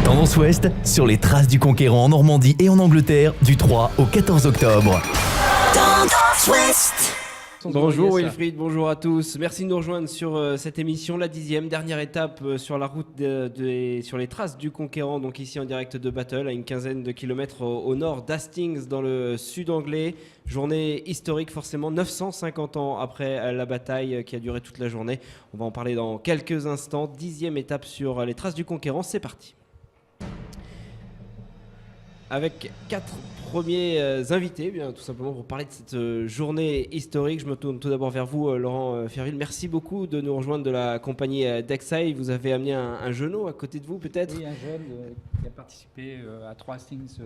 Tendance Ouest sur les traces du conquérant en Normandie et en Angleterre du 3 au 14 octobre. Tendance Ouest. Bonjour Wilfried, bonjour à tous. Merci de nous rejoindre sur cette émission, la 10e, dernière étape sur la route sur les traces du conquérant, donc ici en direct de Battle, à une quinzaine de kilomètres au nord d'Hastings, dans le sud anglais. Journée historique forcément, 950 ans après la bataille qui a duré toute la journée. On va en parler dans quelques instants. 10e étape sur les traces du conquérant, c'est parti. Avec 4 premiers invités, bien, tout simplement pour parler de cette journée historique. Je me tourne tout d'abord vers vous, Laurent Ferville. Merci beaucoup de nous rejoindre de la compagnie Dexay. Vous avez amené un genou à côté de vous, peut-être ? Oui, un jeune qui a participé à 3 Hastings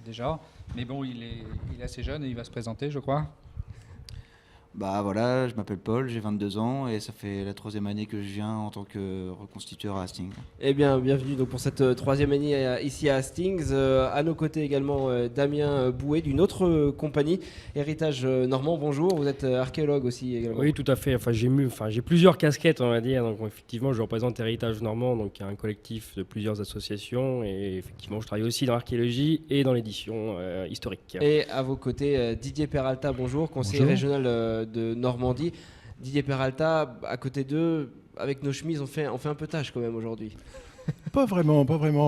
déjà. Mais bon, il est assez jeune et il va se présenter, je crois. Bah voilà, je m'appelle Paul, j'ai 22 ans et ça fait la 3e année que je viens en tant que reconstitueur à Hastings. Eh bien, bienvenue donc pour cette 3e année ici à Hastings. À nos côtés également Damien Bouet d'une autre compagnie, Héritage Normand. Bonjour, vous êtes archéologue aussi également. Oui, tout à fait. J'ai plusieurs casquettes, on va dire. Donc, effectivement, je représente Héritage Normand, donc un collectif de plusieurs associations. Et effectivement, je travaille aussi dans l'archéologie et dans l'édition historique. Et à vos côtés, Didier Peralta, bonjour, conseiller régional de Normandie. Didier Peralta, à côté d'eux, avec nos chemises, on fait un peu tâche quand même aujourd'hui. Pas vraiment.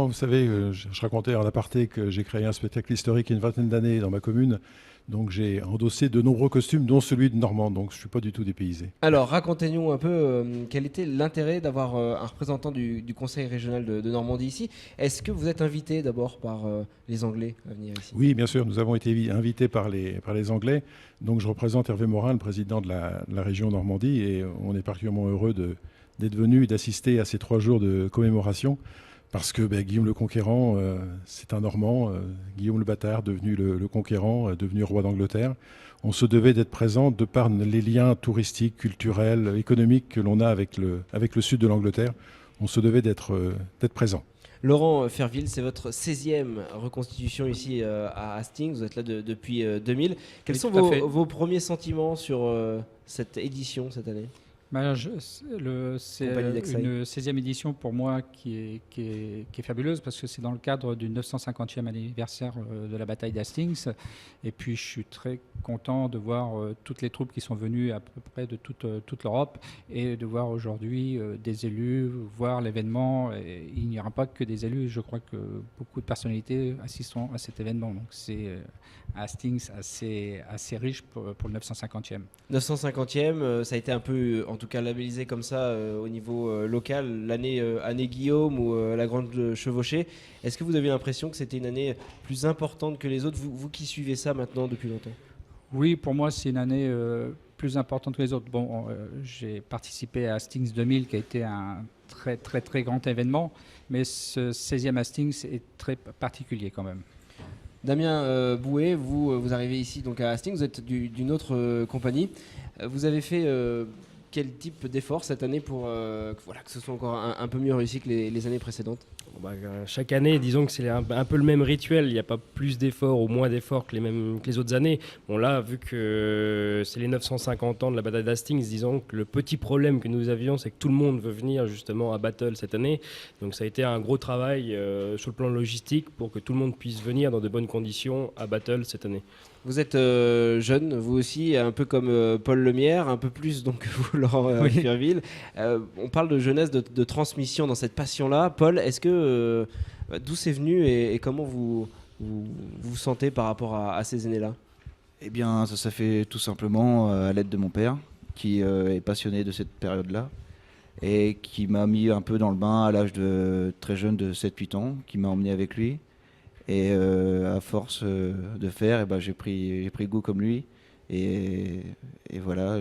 Vous savez, je racontais en aparté que j'ai créé un spectacle historique il y a une vingtaine d'années dans ma commune. Donc j'ai endossé de nombreux costumes, dont celui de Normand. Donc je ne suis pas du tout dépaysé. Alors racontez-nous un peu quel était l'intérêt d'avoir un représentant du conseil régional de Normandie ici. Est-ce que vous êtes invité d'abord par les Anglais à venir ici ? Oui, bien sûr, nous avons été invités par les Anglais. Donc je représente Hervé Morin, le président de la région Normandie. Et on est particulièrement heureux d'être venu et d'assister à ces 3 jours de commémoration. Parce que Guillaume le Conquérant, c'est un Normand, Guillaume le Bâtard, devenu le Conquérant, devenu roi d'Angleterre. On se devait d'être présent de par les liens touristiques, culturels, économiques que l'on a avec le sud de l'Angleterre. On se devait d'être présent. Laurent Ferville, c'est votre 16e reconstitution ici à Hastings. Vous êtes là depuis 2000. Quels sont vos premiers sentiments sur cette édition cette année ? C'est une 16e édition pour moi qui est fabuleuse parce que c'est dans le cadre du 950e anniversaire de la bataille d'Hastings. Et puis je suis très content de voir toutes les troupes qui sont venues à peu près de toute l'Europe et de voir aujourd'hui des élus, voir l'événement. Et il n'y aura pas que des élus, je crois que beaucoup de personnalités assisteront à cet événement. Donc c'est Hastings assez riche pour le 950e. 950e, ça a été un peu, en tout cas labellisé comme ça au niveau local, l'année Guillaume ou la Grande Chevauchée. Est-ce que vous avez l'impression que c'était une année plus importante que les autres, vous qui suivez ça maintenant depuis longtemps ? Oui, pour moi c'est une année plus importante que les autres. Bon, j'ai participé à Hastings 2000 qui a été un très très très grand événement, mais ce 16e Hastings est très particulier quand même. Damien Bouet, vous arrivez ici donc à Hastings, vous êtes d'une autre compagnie. Vous avez fait quel type d'effort cette année pour que ce soit encore un peu mieux réussi que les années précédentes ? Chaque année, disons que c'est un peu le même rituel. Il n'y a pas plus d'efforts ou moins d'efforts que les autres années. Bon, là, vu que c'est les 950 ans de la bataille d'Hastings, disons que le petit problème que nous avions, c'est que tout le monde veut venir justement à Battle cette année. Donc ça a été un gros travail sur le plan logistique pour que tout le monde puisse venir dans de bonnes conditions à Battle cette année. Vous êtes jeune, vous aussi, un peu comme Paul Lemierre, un peu plus donc que vous, Laurent Ferville. On parle de jeunesse, de transmission dans cette passion-là. Paul, est-ce que d'où c'est venu et comment vous sentez par rapport à ces années-là ? Eh bien, ça fait tout simplement à l'aide de mon père, qui est passionné de cette période-là et qui m'a mis un peu dans le bain à l'âge de très jeune, de 7-8 ans, qui m'a emmené avec lui. Et à force de faire, j'ai pris goût comme lui. Et voilà,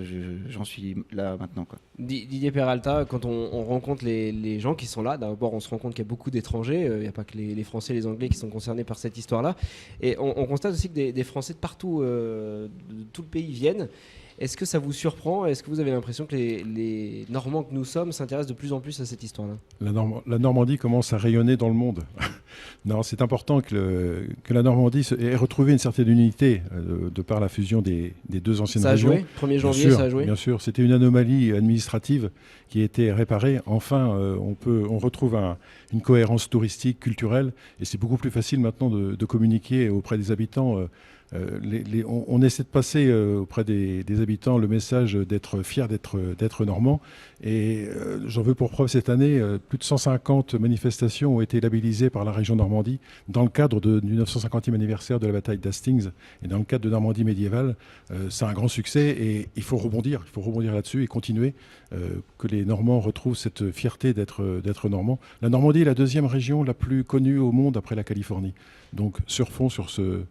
j'en suis là maintenant, quoi. Didier Peralta, quand on rencontre les gens qui sont là, d'abord on se rend compte qu'il y a beaucoup d'étrangers, il n'y a pas que les Français et les Anglais qui sont concernés par cette histoire-là. Et on constate aussi que des Français de partout, de tout le pays viennent. Est-ce que ça vous surprend ? Est-ce que vous avez l'impression que les Normands que nous sommes s'intéressent de plus en plus à cette histoire-là ? La Normandie commence à rayonner dans le monde. Non, c'est important que la Normandie ait retrouvé une certaine unité de par la fusion des deux anciennes régions. Ça a joué 1er janvier, ça a joué. Bien sûr, c'était une anomalie administrative qui a été réparée. Enfin, on retrouve une cohérence touristique, culturelle, et c'est beaucoup plus facile maintenant de communiquer auprès des habitants. On essaie de passer auprès des habitants le message d'être fier d'être normand. Et j'en veux pour preuve cette année, plus de 150 manifestations ont été labellisées par la région Normandie dans le cadre du 950e anniversaire de la bataille d'Hastings et dans le cadre de Normandie médiévale. C'est un grand succès et il faut rebondir là-dessus et continuer, que les Normands retrouvent cette fierté d'être Normands. La Normandie est la deuxième région la plus connue au monde après la Californie. Donc surfons sur ce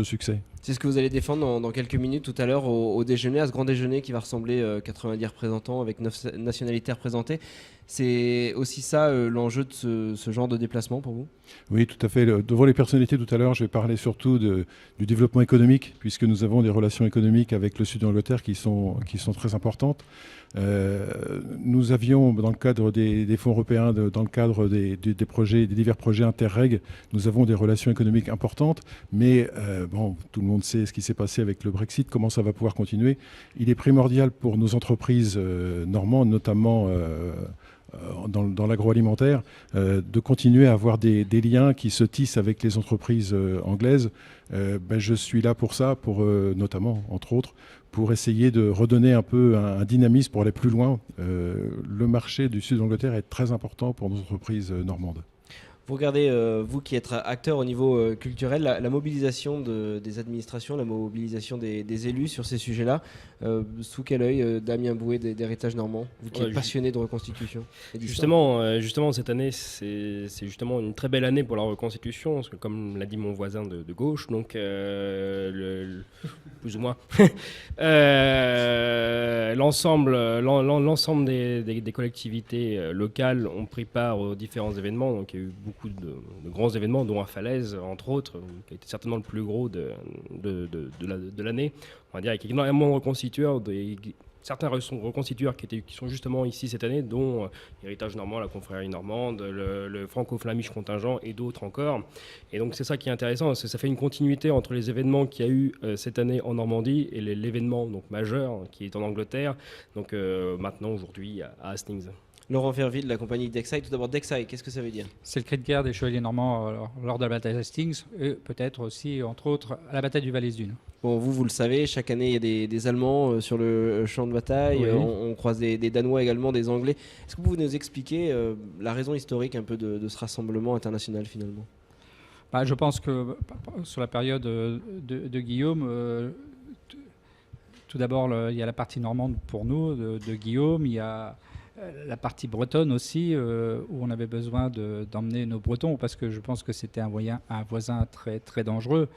succès. C'est ce que vous allez défendre dans quelques minutes tout à l'heure au déjeuner, à ce grand déjeuner qui va ressembler 90 représentants avec 9 nationalités représentées. C'est aussi ça l'enjeu de ce genre de déplacement pour vous ? Oui, tout à fait. Devant les personnalités tout à l'heure, je vais parler surtout du développement économique, puisque nous avons des relations économiques avec le sud de l'Angleterre qui sont très importantes. Nous avions, dans le cadre des fonds européens, dans le cadre des divers projets Interreg, nous avons des relations économiques importantes, mais tout le monde sait ce qui s'est passé avec le Brexit, comment ça va pouvoir continuer. Il est primordial pour nos entreprises normandes, notamment dans l'agroalimentaire, de continuer à avoir des liens qui se tissent avec les entreprises anglaises. Je suis là pour ça, notamment, entre autres, pour essayer de redonner un peu un dynamisme pour aller plus loin. Le marché du sud de l'Angleterre est très important pour nos entreprises normandes. Vous regardez, vous qui êtes acteur au niveau culturel, la mobilisation des administrations, la mobilisation des élus sur ces sujets-là, sous quel œil Damien Bouet d'Héritage Normand, vous qui êtes passionné de reconstitution et justement, cette année, c'est justement une très belle année pour la reconstitution, parce que comme l'a dit mon voisin de gauche, donc plus ou moins, l'ensemble des collectivités locales ont pris part aux différents événements, donc il y a eu beaucoup de grands événements, dont à Falaise, entre autres, qui a été certainement le plus gros de l'année. On va dire avec énormément de reconstitueurs, certains reconstitueurs qui sont justement ici cette année, dont Héritage Normand, la confrérie normande, le Franco-Flamish contingent et d'autres encore. Et donc c'est ça qui est intéressant, parce que ça fait une continuité entre les événements qu'il y a eu cette année en Normandie et l'événement donc majeur qui est en Angleterre, donc maintenant aujourd'hui à Hastings. Laurent Verville de la compagnie Dexailles. Tout d'abord, Dexailles, qu'est-ce que ça veut dire ? C'est le cri de guerre des chevaliers normands lors de la bataille d'Hastings et peut-être aussi, entre autres, à la bataille du Val-es-Dunes. Bon, vous le savez, chaque année, il y a des Allemands sur le champ de bataille. Oui. On croise des Danois également, des Anglais. Est-ce que vous pouvez nous expliquer la raison historique un peu de ce rassemblement international finalement ? Je pense que sur la période de Guillaume, tout d'abord, il y a la partie normande pour nous, de Guillaume. Il y a la partie bretonne aussi, où on avait besoin d'emmener nos Bretons, parce que je pense que c'était un voisin très, très dangereux.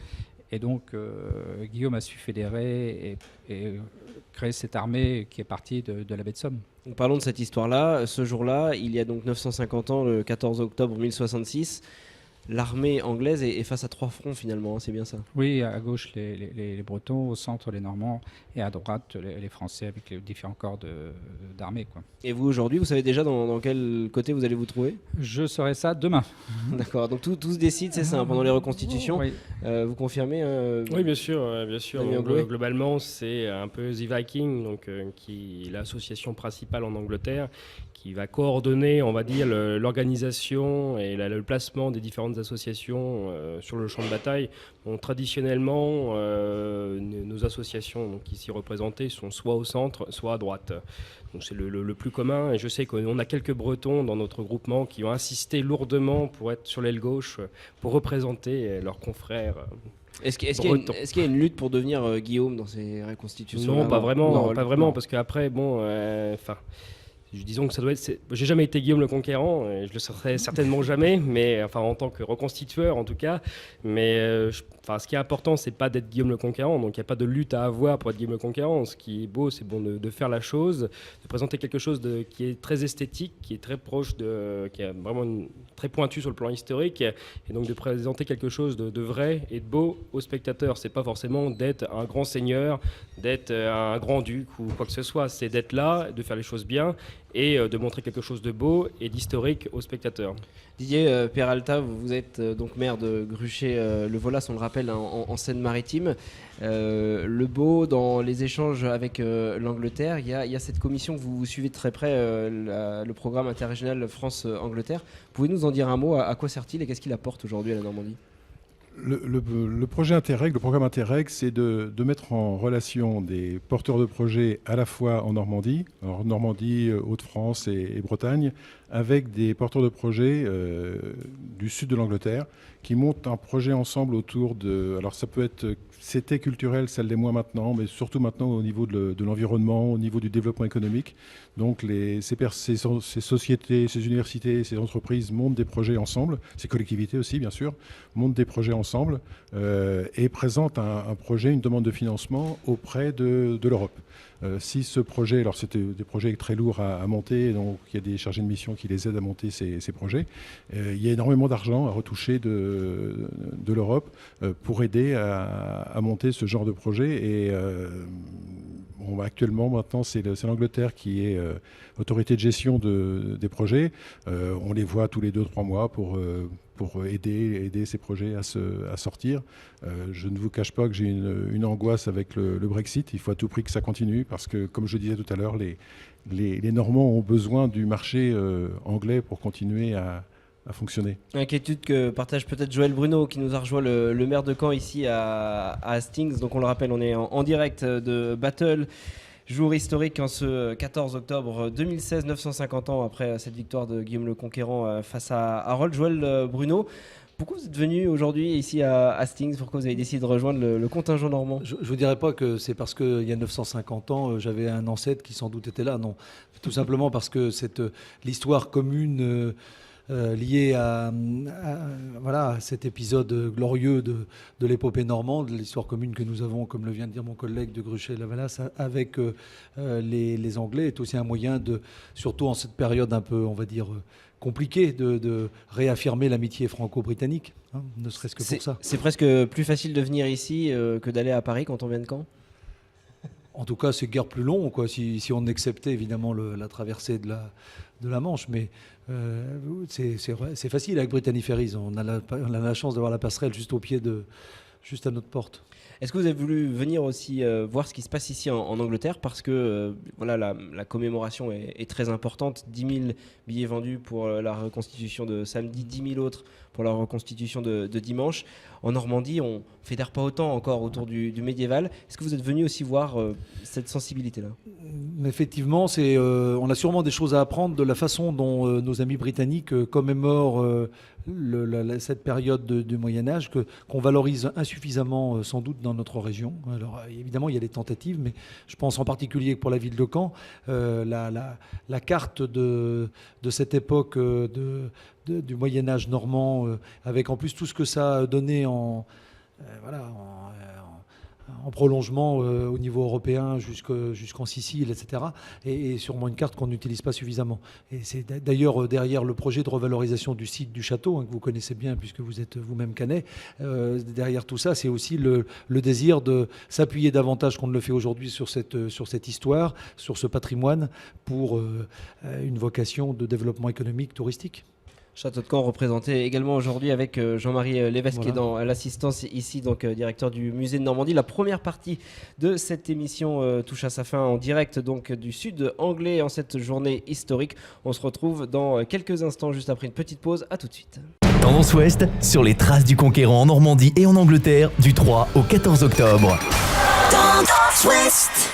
Et donc, Guillaume a su fédérer et créer cette armée qui est partie de la baie de Somme. Donc, parlons de cette histoire-là. Ce jour-là, il y a donc 950 ans, le 14 octobre 1066, l'armée anglaise est face à 3 fronts finalement, hein, c'est bien ça ? Oui, à gauche les Bretons, au centre les Normands et à droite les Français avec les différents corps d'armée. Et vous aujourd'hui, vous savez déjà dans quel côté vous allez vous trouver ? Je saurai ça demain. D'accord, donc tout se décide, c'est ça, pendant les reconstitutions. Oui. Vous confirmez Oui, bien sûr. Donc, globalement, c'est un peu The Viking, donc, qui est l'association principale en Angleterre, qui va coordonner, on va dire, l'organisation et le placement des différentes associations sur le champ de bataille. Bon, traditionnellement, nos associations donc, ici représentées sont soit au centre, soit à droite. Donc c'est le plus commun. Et je sais qu'on a quelques Bretons dans notre groupement qui ont insisté lourdement pour être sur l'aile gauche, pour représenter leurs confrères. Est-ce qu'il y a une lutte pour devenir Guillaume dans ces reconstitutions ? Non, pas vraiment, parce qu'après, disons que ça doit être. J'ai jamais été Guillaume le Conquérant, et je le serai certainement jamais, mais en tant que reconstitueur en tout cas. Mais ce qui est important, c'est pas d'être Guillaume le Conquérant, donc il n'y a pas de lutte à avoir pour être Guillaume le Conquérant. Ce qui est beau, c'est de faire la chose, de présenter quelque chose qui est très esthétique, qui est très proche qui est vraiment très pointu sur le plan historique, et donc de présenter quelque chose de vrai et de beau aux spectateurs. C'est pas forcément d'être un grand seigneur, d'être un grand duc ou quoi que ce soit. C'est d'être là, de faire les choses bien et de montrer quelque chose de beau et d'historique aux spectateurs. Didier Peralta, vous êtes donc maire de Gruchet-le-Volas, on le rappelle, en Seine-Maritime. Le beau, dans les échanges avec l'Angleterre, il y a cette commission que vous suivez de très près, le programme interrégional France-Angleterre. Pouvez-vous nous en dire un mot? À quoi sert-il et qu'est-ce qu'il apporte aujourd'hui à la Normandie? Le projet Interreg, le programme Interreg, c'est de mettre en relation des porteurs de projets à la fois en Normandie, Hauts-de-France et Bretagne, avec des porteurs de projets du sud de l'Angleterre qui montent un projet ensemble autour de... Alors ça peut être... C'était culturel, ça l'est moins maintenant, mais surtout maintenant au niveau de l'environnement, au niveau du développement économique. Donc ces sociétés, ces universités, ces entreprises montent des projets ensemble, ces collectivités aussi bien sûr, montent des projets ensemble et présentent un projet, une demande de financement auprès de l'Europe. Si ce projet, alors c'était des projets très lourds à monter, donc il y a des chargés de mission qui les aident à monter ces projets, il y a énormément d'argent à retoucher de l'Europe pour aider à monter ce genre de projet. Et actuellement, maintenant, c'est l'Angleterre qui est autorité de gestion des projets. On les voit tous les 2-3 mois pour aider ces projets à sortir. Je ne vous cache pas que j'ai une angoisse avec le Brexit. Il faut à tout prix que ça continue parce que, comme je disais tout à l'heure, les Normands ont besoin du marché anglais pour continuer à fonctionner. Inquiétude que partage peut-être Joël Bruno qui nous a rejoint, le maire de Caen ici à Hastings. Donc on le rappelle, on est en direct de Battle. Jour historique en ce 14 octobre 2016, 950 ans après cette victoire de Guillaume le Conquérant face à Harold. Joël Bruno, pourquoi vous êtes venu aujourd'hui ici à Hastings? Pourquoi vous avez décidé de rejoindre le contingent normand? Je ne vous dirais pas que c'est parce qu'il y a 950 ans, j'avais un ancêtre qui sans doute était là. Non, tout simplement parce que l'histoire commune liée à cet épisode glorieux de l'épopée normande, l'histoire commune que nous avons, comme le vient de dire mon collègue de Gruchet-le-Volas, avec les Anglais, est aussi un moyen surtout en cette période un peu, on va dire, compliquée, de réaffirmer l'amitié franco-britannique, ne serait-ce que pour ça. C'est presque plus facile de venir ici que d'aller à Paris quand on vient de Caen? En tout cas, c'est guère plus long, quoi, si on acceptait évidemment la traversée de la Manche, mais c'est facile avec Brittany Ferries. On a la chance d'avoir la passerelle juste au pied juste à notre porte. Est-ce que vous avez voulu venir aussi voir ce qui se passe ici en Angleterre parce que la commémoration est très importante, 10 000 billets vendus pour la reconstitution de samedi, 10 000 autres pour la reconstitution de dimanche. En Normandie, on ne fédère pas autant encore autour du médiéval. Est-ce que vous êtes venu aussi voir cette sensibilité-là? Effectivement, on a sûrement des choses à apprendre de la façon dont nos amis britanniques commémorent cette période du Moyen-Âge qu'on valorise insuffisamment sans doute dans notre région. Alors évidemment, il y a des tentatives, mais je pense en particulier que pour la ville de Caen, la carte de cette époque du Moyen-Âge normand, avec en plus tout ce que ça a donné en prolongement au niveau européen jusqu'en Sicile, etc. Et sûrement une carte qu'on n'utilise pas suffisamment. Et c'est d'ailleurs derrière le projet de revalorisation du site du château, que vous connaissez bien puisque vous êtes vous-même canet, derrière tout ça, c'est aussi le désir de s'appuyer davantage qu'on ne le fait aujourd'hui sur cette histoire, sur ce patrimoine, pour une vocation de développement économique touristique. Château de Caen représenté également aujourd'hui avec Jean-Marie Lévesque qui est dans l'assistance ici, donc directeur du musée de Normandie. La première partie de cette émission touche à sa fin en direct donc du sud anglais en cette journée historique. On se retrouve dans quelques instants juste après une petite pause. À tout de suite. Tendance Ouest sur les traces du conquérant en Normandie et en Angleterre du 3 au 14 octobre. Tendance Ouest.